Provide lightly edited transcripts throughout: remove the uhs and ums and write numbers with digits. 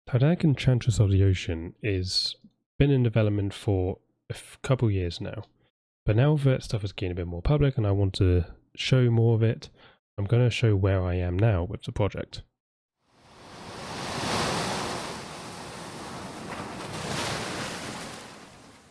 Titanic Enchantress of the Ocean is been in development for a couple years now, but now that stuff is getting a bit more public and I want to show more of it, I'm going to show where I am now with the project.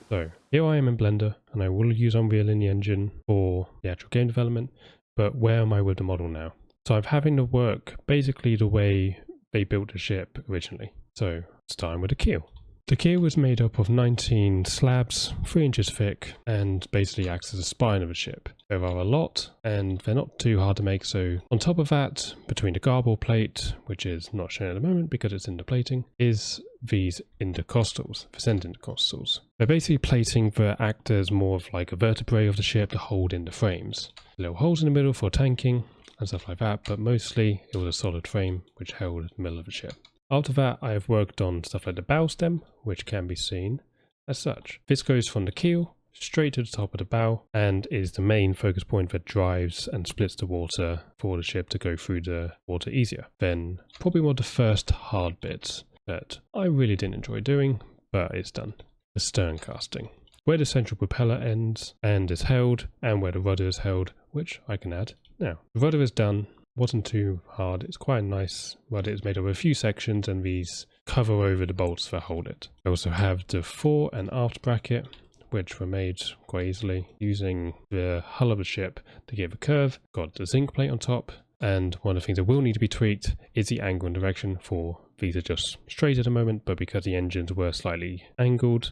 So here I am in Blender, and I will use Unreal in the engine for the actual game development, but where am I with the model now? So I'm having to work basically the way they built the ship originally. So starting with the keel. The keel was made up of 19 slabs, 3 inches thick, and basically acts as the spine of the ship. There are a lot, and they're not too hard to make, so on top of that, between the garble plate, which is not shown at the moment because it's in the plating, is these intercostals, the center intercostals. They're basically plating that act as more of like a vertebrae of the ship to hold in the frames. Little holes in the middle for tanking and stuff like that, but mostly it was a solid frame which held the middle of the ship. After that, I have worked on stuff like the bow stem, which can be seen as such. This goes from the keel straight to the top of the bow and is the main focus point that drives and splits the water for the ship to go through the water easier. Then probably one of the first hard bits that I really didn't enjoy doing, but it's done. The stern casting, where the central propeller ends and is held, and where the rudder is held, which I can add now. The rudder is done. Wasn't too hard. It's quite nice, but it's made of a few sections and these cover over the bolts that hold it. I also have the fore and aft bracket, which were made quite easily using the hull of the ship to give a curve. Got the zinc plate on top, and one of the things that will need to be tweaked is the angle and direction. For these are just straight at the moment, but because the engines were slightly angled,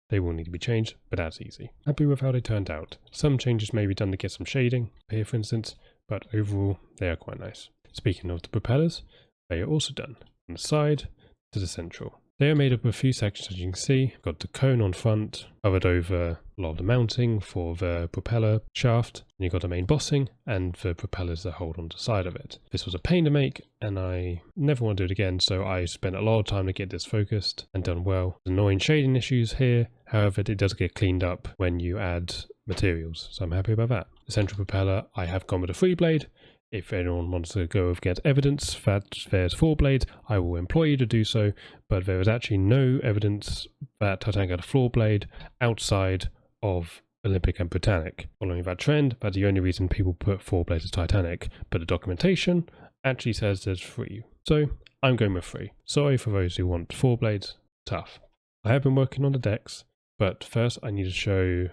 they will need to be changed, but that's easy. Happy with how they turned out. Some changes may be done to get some shading here, for instance, but overall they are quite nice. Speaking of the propellers, they are also done from the side to the central. They are made up of a few sections, as you can see. Got the cone on front, covered over a lot of the mounting for the propeller shaft, and you've got the main bossing and the propellers that hold on the side of it. This was a pain to make, and I never want to do it again, so I spent a lot of time to get this focused and done well. There's annoying shading issues here, however it does get cleaned up when you add materials, so I'm happy about that. The central propeller, I have gone with a 3-blade. If anyone wants to go get evidence that there's 4 blades, I will employ you to do so, but there is actually no evidence that Titanic had a 4 blade outside of Olympic and Britannic. Following that trend, that's the only reason people put 4 blades of Titanic, but the documentation actually says there's 3. So I'm going with 3. Sorry for those who want 4 blades, tough. I have been working on the decks, but first I need to show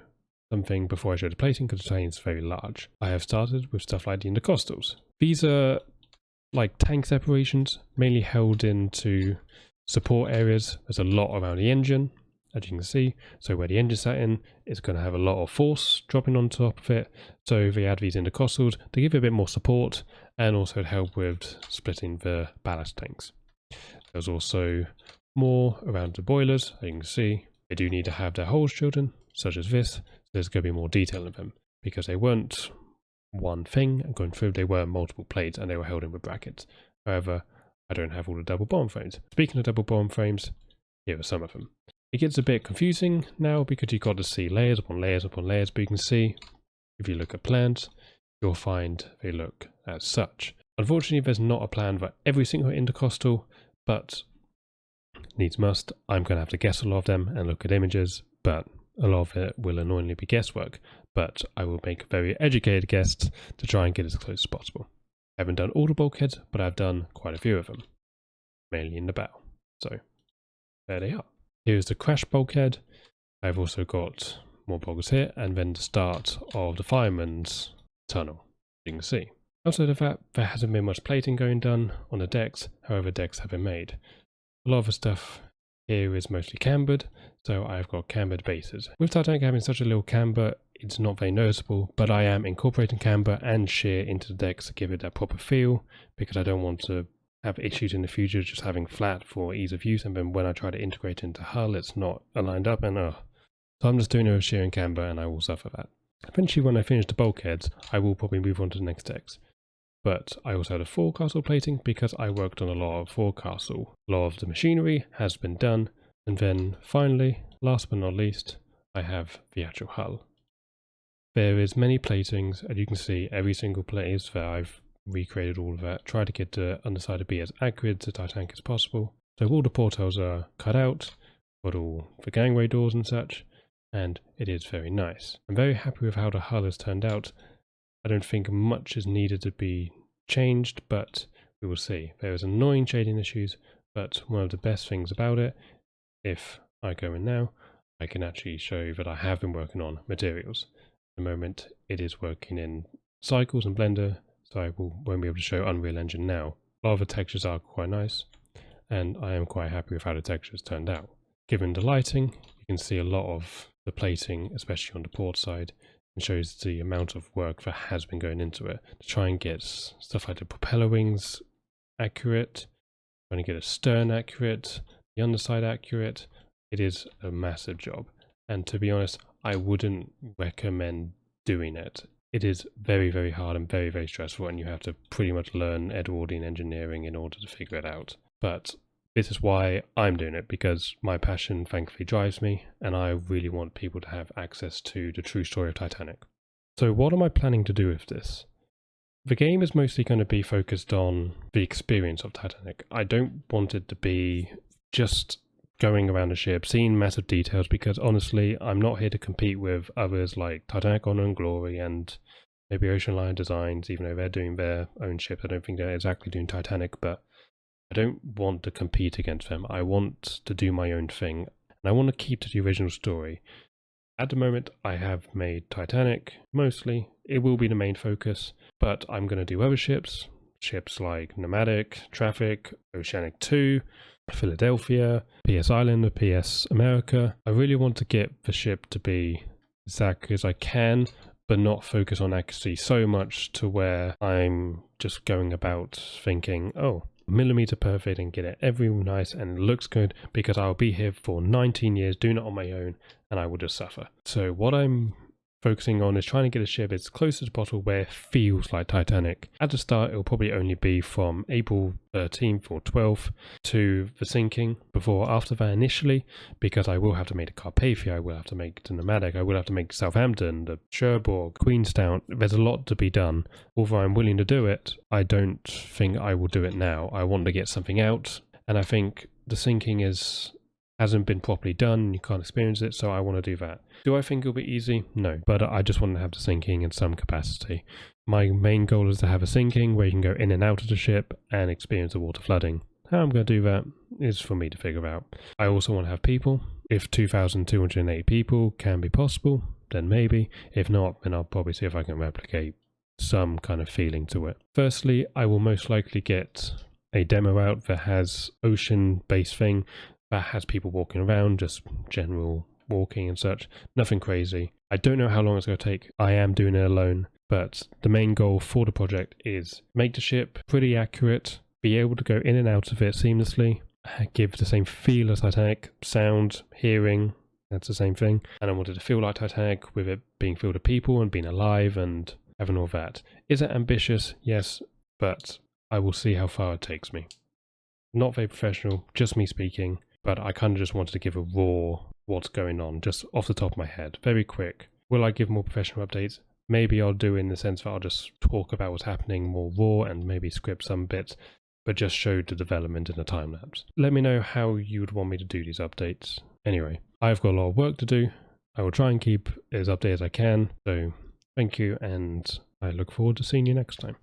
something before I show the plating because the plating is very large. I have started with stuff like the intercostals. These are like tank separations, mainly held into support areas. There's a lot around the engine, as you can see. So where the engine sat in, it's going to have a lot of force dropping on top of it. So they add these intercostals to give it a bit more support and also help with splitting the ballast tanks. There's also more around the boilers, as you can see. They do need to have their holes drilled in, such as this. There's going to be more detail in them because they weren't one thing going through, they were multiple plates and they were held in with brackets. However, I don't have all the double bottom frames. Speaking of double bottom frames, here are some of them. It gets a bit confusing now because you've got to see layers upon layers upon layers, but you can see if you look at plans, you'll find they look as such. Unfortunately, there's not a plan for every single intercostal, but needs must. I'm going to have to guess a lot of them and look at images, but a lot of it will annoyingly be guesswork, but I will make a very educated guess to try and get as close as possible. I haven't done all the bulkheads, but I've done quite a few of them, mainly in the bow. So there they are. Here's the crash bulkhead. I've also got more bulkheads here, and then the start of the fireman's tunnel, you can see. Outside of that, there hasn't been much plating going done on the decks, however decks have been made. A lot of the stuff here is mostly cambered, so I've got cambered bases. With Titanic having such a little camber, it's not very noticeable, but I am incorporating camber and shear into the decks to give it that proper feel, because I don't want to have issues in the future just having flat for ease of use, and then when I try to integrate into hull, it's not aligned up, and so I'm just doing it with shear and camber, and I will suffer that. Eventually, when I finish the bulkheads, I will probably move on to the next decks. But I also had a forecastle plating because I worked on a lot of forecastle. A lot of the machinery has been done. And then finally, last but not least, I have the actual hull. There is many platings, as you can see, every single place that I've recreated all of that. Try to get the underside to be as accurate to Titanic as possible. So all the portals are cut out, got all the gangway doors and such, and it is very nice. I'm very happy with how the hull has turned out. I don't think much is needed to be changed, but we will see. There is annoying shading issues, but one of the best things about it, if I go in now, I can actually show you that I have been working on materials. At the moment, it is working in Cycles and Blender, so I won't be able to show Unreal Engine now. A lot of the textures are quite nice, and I am quite happy with how the textures turned out. Given the lighting, you can see a lot of the plating, especially on the port side, and shows the amount of work that has been going into it to try and get stuff like the propeller wings accurate, trying to get a stern accurate, the underside accurate. It is a massive job, and to be honest, I wouldn't recommend doing it. It is very, very hard and very, very stressful, and you have to pretty much learn Edwardian engineering in order to figure it out. But this is why I'm doing it, because my passion thankfully drives me, and I really want people to have access to the true story of Titanic. So what am I planning to do with this? The game is mostly going to be focused on the experience of Titanic. I don't want it to be just going around the ship, seeing massive details, because honestly, I'm not here to compete with others like Titanic Honor and Glory and maybe Ocean Liner Designs, even though they're doing their own ships. I don't think they're exactly doing Titanic, but I don't want to compete against them. I want to do my own thing, and I want to keep to the original story. At the moment, I have made Titanic, mostly. It will be the main focus, but I'm going to do other ships. Ships like Nomadic, Traffic, Oceanic 2, Philadelphia, PS Islander, PS America. I really want to get the ship to be as accurate as I can, but not focus on accuracy so much to where I'm just going about thinking, oh, millimeter perfect and get it every nice and it looks good, because I'll be here for 19 years doing it on my own and I will just suffer. So what I'm focusing on is trying to get a ship as close as possible where it feels like Titanic. At the start, it will probably only be from April 13th or 12th to the sinking. Before, after that initially, because I will have to make the Carpathia, I will have to make the Nomadic, I will have to make Southampton, the Cherbourg, Queenstown. There's a lot to be done. Although I'm willing to do it, I don't think I will do it now. I want to get something out, and I think the sinking hasn't been properly done, you can't experience it, so I want to do that. Do I think it'll be easy? No, but I just want to have the sinking in some capacity. My main goal is to have a sinking where you can go in and out of the ship and experience the water flooding. How I'm going to do that is for me to figure out. I also want to have people. If 2,280 people can be possible, then maybe. If not, then I'll probably see if I can replicate some kind of feeling to it. Firstly, I will most likely get a demo out that has ocean-based thing, that has people walking around, just general walking and such. Nothing crazy. I don't know how long it's going to take. I am doing it alone, but the main goal for the project is make the ship pretty accurate, be able to go in and out of it seamlessly, give the same feel as Titanic, sound, hearing, that's the same thing. And I wanted to feel like Titanic with it being filled with people and being alive and having all that. Is it ambitious? Yes, but I will see how far it takes me. Not very professional, just me speaking. But I kind of just wanted to give a raw what's going on, just off the top of my head, very quick. Will I give more professional updates? Maybe I'll do in the sense that I'll just talk about what's happening more raw and maybe script some bits, but just show the development in a time lapse. Let me know how you would want me to do these updates. Anyway, I've got a lot of work to do. I will try and keep as updated as I can. So thank you, and I look forward to seeing you next time.